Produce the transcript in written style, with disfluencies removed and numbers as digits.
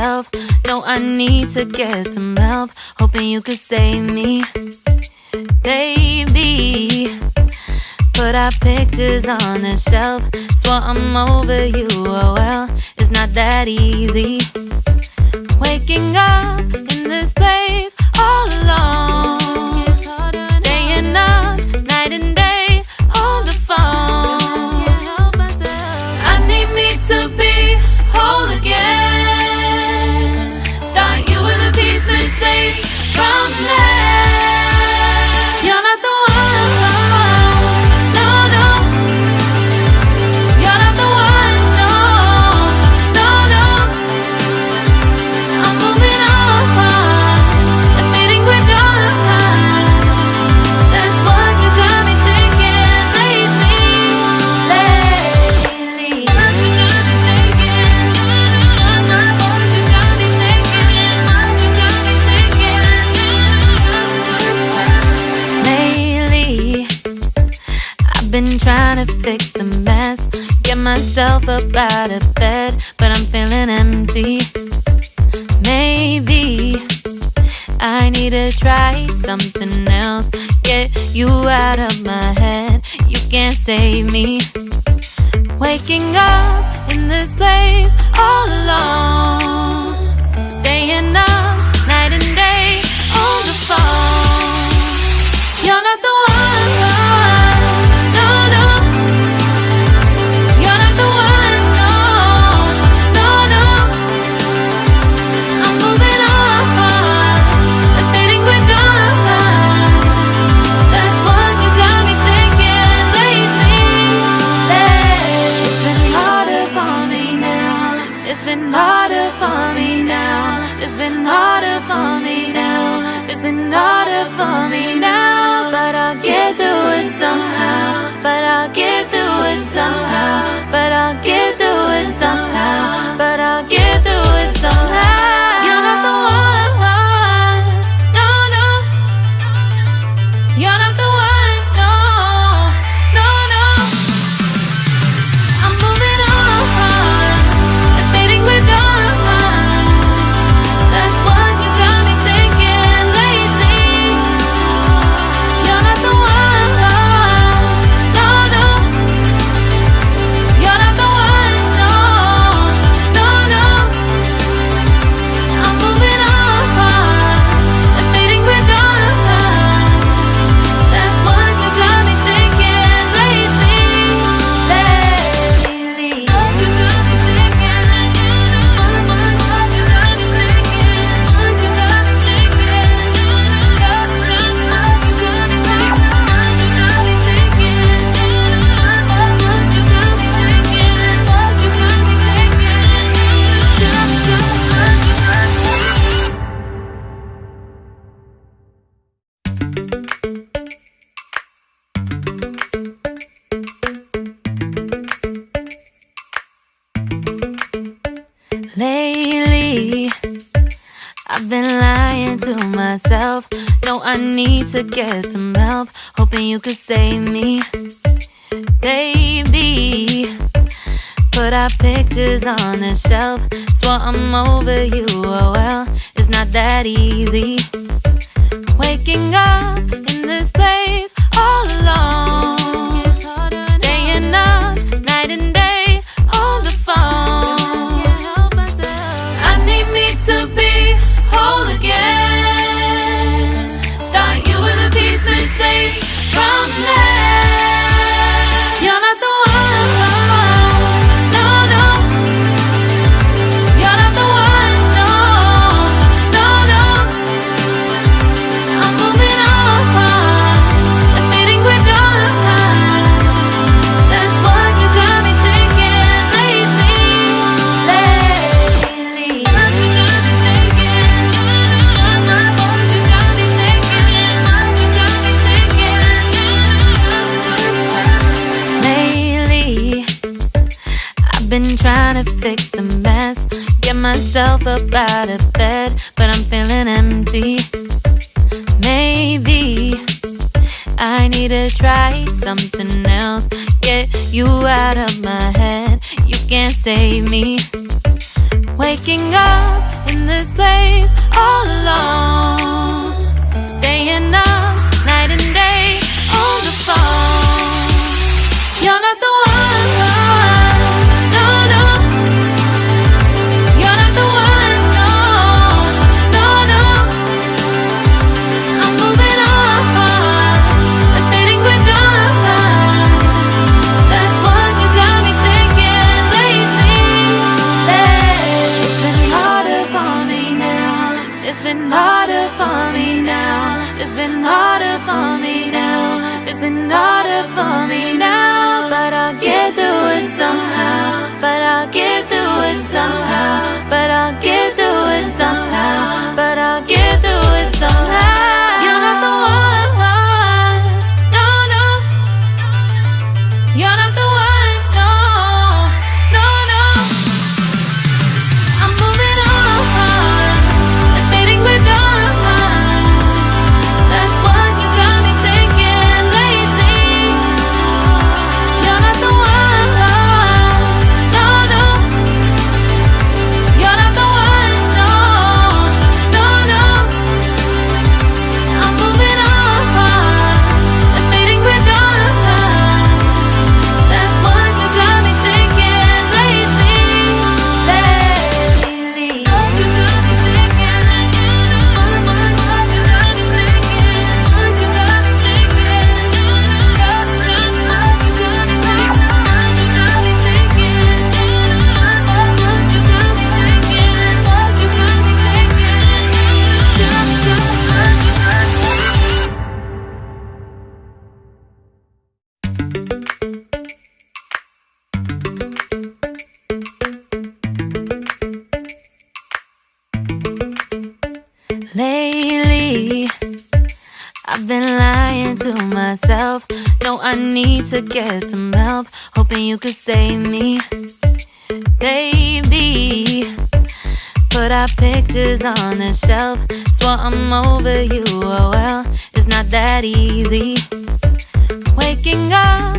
myself. No, I need to get some help. Hoping you could save me, baby. Put our pictures on the shelf. Swore I'm over you, oh well, it's not that easy. Waking up in this place all alone, staying up night and day on the phone. I need me to be whole again. Thought you were the piece missing from left. You're not the one, no, no. You're not the one, no, no, no. I'm moving on, admitting we're done. That's what you got me thinking lately. What you got me thinking? What you got me thinking? What you got me thinking? Lately, I've been trying to fix the mess, get myself up out of bed, but I'm feeling empty. Maybe I need to try something else, get you out of my head. You can't save me. Waking up in this place all alone, staying up night and day on the phone. You're not the one, no, no. You're not the one, no, no, no. I'm moving on, admitting we're done. That's what you got me thinking lately. It's been harder for me now. It's been harder for me now. It's been harder for me now. It's been harder for me now. But I'll get through it somehow. But I'll get through it somehow. But I'll get through it somehow. But I'll get through it somehow. You're not the one, no, no. You're not the one, no, no, no. I'm moving on, admitting we're done. That's what you got me thinking lately. You're not the one, no, no. You're not the one, no, no, no. I'm moving on, admitting we're done. That's what you got me thinking lately. What you got me thinking? What you got me thinking? What you got me thinking? What you got me thinking? What you got me thinking? What you got me thinking? What you got me thinking? Lately, I've been lying to myself. No, I need to get some help. Hoping you could save me, baby. Put our pictures on the shelf. Swore I'm over you, oh well, it's not that easy. Waking up in this place all alone, staying up night and day on the phone. I need me to be whole again. Thought you were the piece missing from left. You're not the one, no, no. You're not the one, no, no, no. I'm moving on, admitting we're done. That's what you got me thinking lately. What you got me thinking? What you got me thinking? What you got me thinking? Lately, I've been trying to fix the mess, get myself up out of bed, but I'm feeling empty. Maybe I need to try something else, get you out of my head. You can't save me. Waking up It's been harder for me now. It's been harder for me now. It's been harder for me now. But I'll get through it somehow. But I'll get through it somehow. But I'll get through it somehow. But I'll get through it somehow. You're not the one. No, no. You're not the one. No, no, no. I'm moving on. Admitting we're done. That's what you got me thinking lately. You're not the one. No, no. You're not the one. No, no, no. I'm moving on. Admitting we're done. That's what you got me thinking lately. Lately. What you got me thinking. What you got me thinking. What you got me thinking. What you got me thinking. What you got me thinking. What you got me thinking. What you got me Lately, I've been lying to myself. No, I need to get some help. Hoping you could save me, baby. Put our pictures on the shelf. Swore I'm over you, oh well, it's not that easy. Waking up